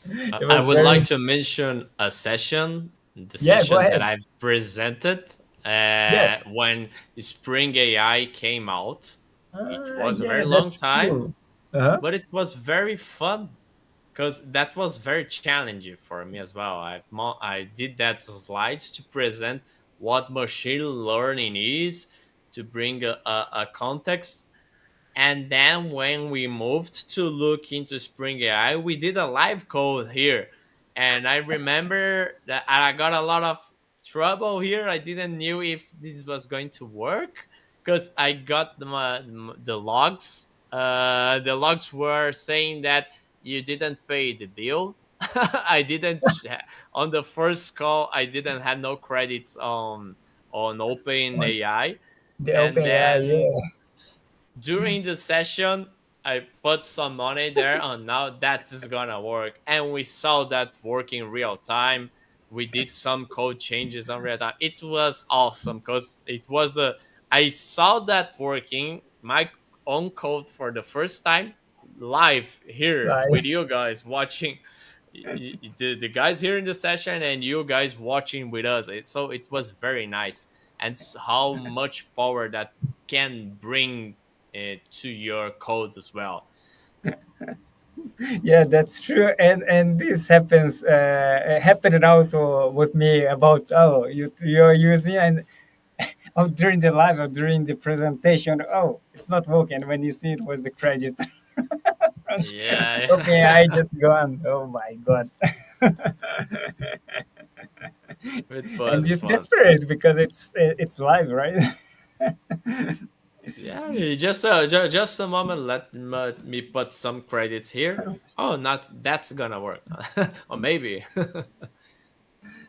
It I was would like very to mention a session, the yeah. Go session that ahead. I've presented Yeah, when Spring AI came out. It was a yeah. very long That's time, cool. Uh-huh. but it was very fun because that was very challenging for me as well. I did that slides to present what machine learning is, to bring a context, and then when we moved to look into Spring AI, we did a live code here. And I remember that I got a lot of trouble here. I didn't knew if this was going to work because I got the logs. The logs were saying that you didn't pay the bill. I didn't on the first call. I didn't have no credits on Open On AI, the and OpenAI, then yeah. during the session I put some money there and now that is gonna work, and we saw that work in real time. We did some code changes on real time. It was awesome because it was a I saw that working my own code for the first time live here with Like you guys watching, the guys here in the session and you guys watching with us. So it was very nice, and how much power that can bring to your code as well. yeah, that's true. And this happens happened also with me about you're using and during the live or during the presentation. Oh, it's not working. When you see it was the credit. Okay, I Yeah. just gone. Oh my god. It And was just fun. desperate because it's live, right? Yeah, just a moment. Let me put some credits here. Oh, not that's gonna work, or maybe.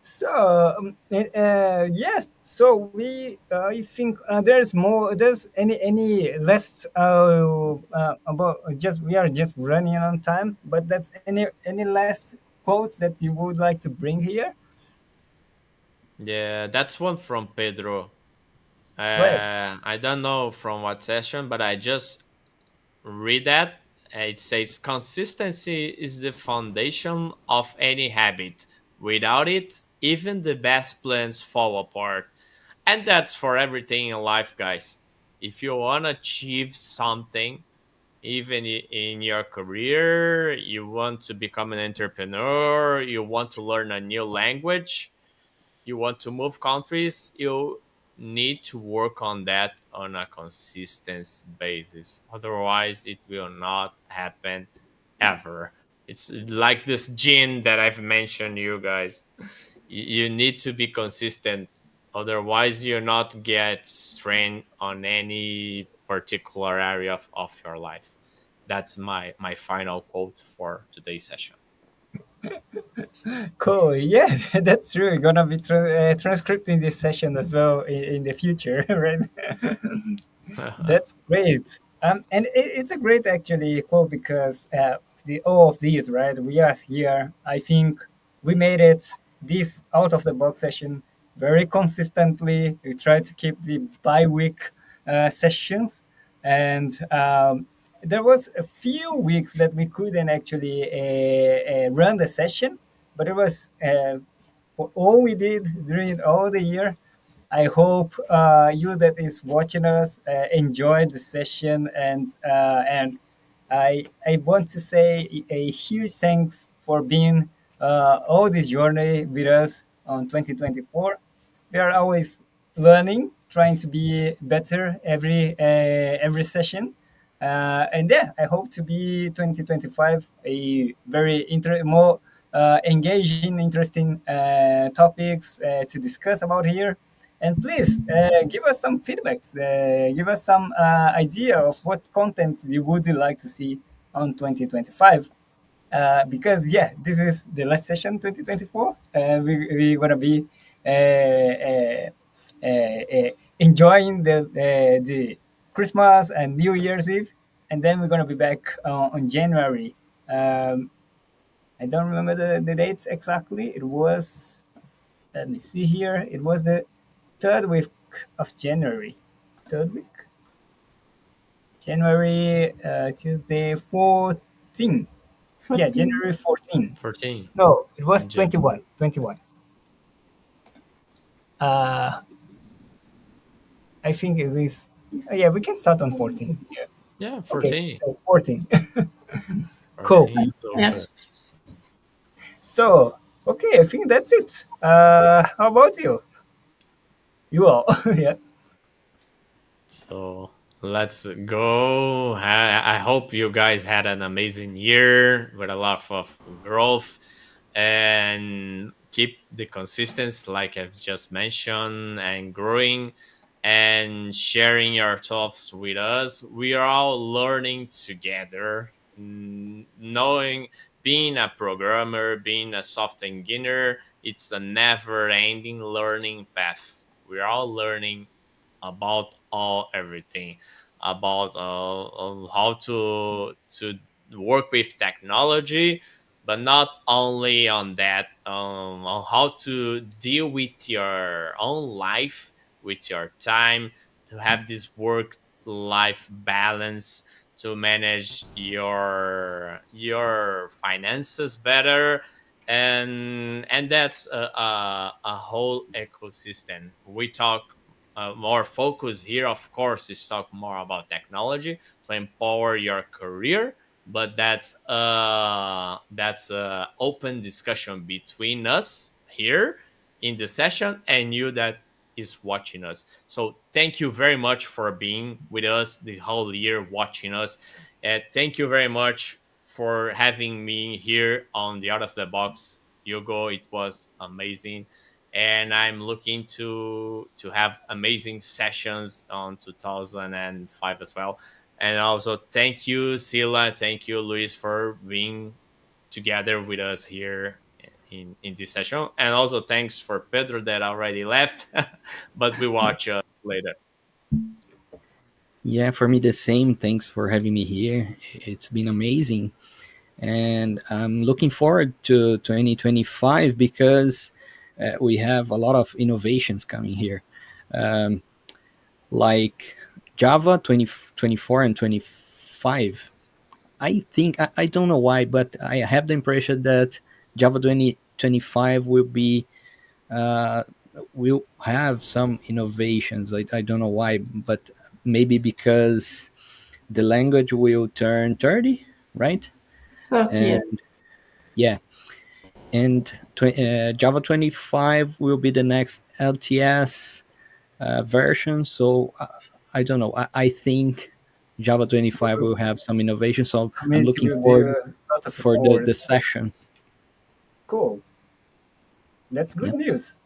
So yeah, so we I think there's more. There's any less about just we are just running on time, but that's any last quotes that you would like to bring here? Yeah, that's one from Pedro. Great. I don't know from what session, but I just read that. It says consistency is the foundation of any habit. Without it, even the best plans fall apart. And that's for everything in life, guys. If you want to achieve something, even in your career, you want to become an entrepreneur, you want to learn a new language, you want to move countries, you need to work on that on a consistent basis. Otherwise, it will not happen ever. It's like this gene that I've mentioned, you guys. You need to be consistent. Otherwise, you'll not get strained on any particular area of your life. That's my final quote for today's session. Cool. Yeah, that's true. We're gonna be transcripting this session as well in the future, right? That's great. And it's a great actually quote because the all of these, right? We are here. I think we made it this out of the box session very consistently. We try to keep the bi-week sessions, and there was a few weeks that we couldn't actually run the session, but it was for all we did during all the year. I hope you that is watching us enjoyed the session, and I want to say a huge thanks for being all this journey with us on 2024. We are always learning, trying to be better every session. And yeah, I hope to be 2025 a very more engaging, interesting topics to discuss about here. And please give us some feedbacks, give us some idea of what content you would like to see on 2025. Because yeah, this is the last session 2024. We're gonna be enjoying the Christmas and New Year's Eve, and then we're gonna be back on January. Um, I don't remember the dates exactly. It was, let me see here. It was the third week of January. Third week, January Tuesday 14. Yeah, 14. January 14. 14. No, it was Jan- 21. 21. Uh, I think it is. Yeah, we can start on 14. Yeah. Yeah, Okay, 14. so 14. Cool. 14 is over. Yes. So, okay, I think that's it. How about you? You all. Yeah. So let's go. I hope you guys had an amazing year with a lot of growth and keep the consistency, like I've just mentioned, and growing and sharing your thoughts with us. We are all learning together, knowing being a programmer, being a software engineer, it's a never ending learning path. We're all learning about all everything about how to work with technology, but not only on that, on how to deal with your own life, with your time, to have this work life balance, to manage your finances better, and that's a whole ecosystem. We talk more focus here, of course, is talk more about technology to empower your career, but that's a open discussion between us here in the session and you that is watching us. So thank you very much for being with us the whole year, watching us, and thank you very much for having me here on the Out of the Box, Hugo. It was amazing, and I'm looking to have amazing sessions on 2005 as well. And also thank you, Sila, thank you, Luis, for being together with us here in this session. And also thanks for Pedro that already left, but we watch later. Yeah, for me the same. Thanks for having me here. It's been amazing. and I'm looking forward to 2025 because we have a lot of innovations coming here, um, like Java 2024 and 25. I think I don't know why, but I have the impression that Java 2025 uh, will have some innovations. I don't know why, but maybe because the language will turn 30, right? 30 years. And yeah, and Java 25 will be the next LTS version. So I don't know. I think Java 25 will have some innovation. So I'm Community looking will do forward a lot of for effort. the session. Cool. That's good Yep. news.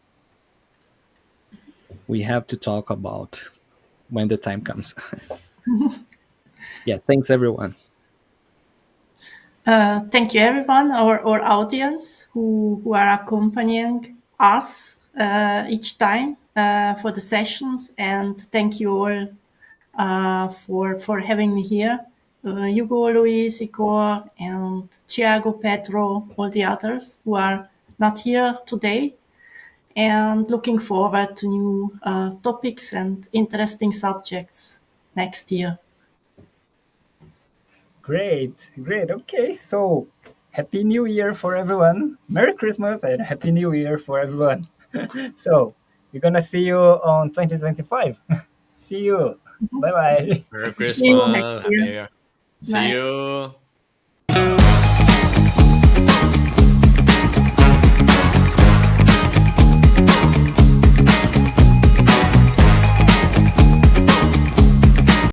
We have to talk about when the time comes. Yeah, thanks everyone. Thank you, everyone, our audience who are accompanying us each time for the sessions, and thank you all for having me here. Hugo, Luis, Igor, and Thiago, Pedro, all the others who are not here today, and looking forward to new topics and interesting subjects next year. Great, great. Okay, so Happy New Year for everyone. Merry Christmas and Happy New Year for everyone. So we're gonna see you on 2025. See you. Bye bye. Merry See you next Christmas. Happy year. New Year. See Bye. you.